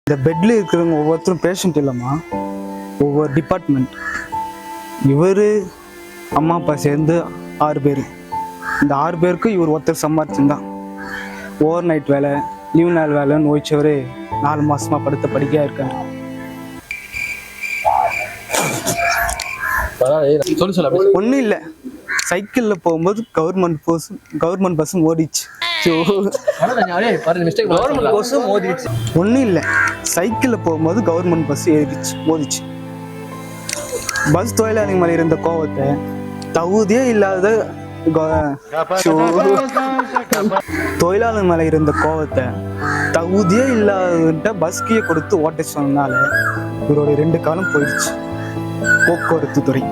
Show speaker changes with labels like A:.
A: இந்த பெட்டில் இருக்கிறவங்க ஒவ்வொருத்தரும் பேஷண்ட் இல்லைம்மா, ஒவ்வொரு டிபார்ட்மெண்ட். இவர் அம்மா அப்பா சேர்ந்து 6 பேர். இந்த 6 பேருக்கு இவர் ஒருத்தர் சம்பாரிச்சுருந்தான். ஓவர் நைட் வேலை, லீவ் நாள் வேலைன்னு ஓய்ச்சவர் 4 மாதமாக படுத்த படிக்கையாக இருக்காரு. ஒன்றும் இல்லை, சைக்கிளில் போகும்போது கவர்மெண்ட் பஸ்ஸும் ஓடிச்சு. ஒன்றும் இல்லை, சைக்கிளில் போகும்போது கவர்மெண்ட் பஸ் மோதிச்சு. பஸ் தொழிலாளி மேலே இருந்த கோவத்தை தகுதியே இல்லாத தொழிலாளர் மேலே இருந்த கோவத்தை தகுதியே இல்லாத பஸ்கியை கொடுத்து ஓட்ட சொன்னால இவரோட 2 காலம் போயிடுச்சு போக்குவரத்து துறை.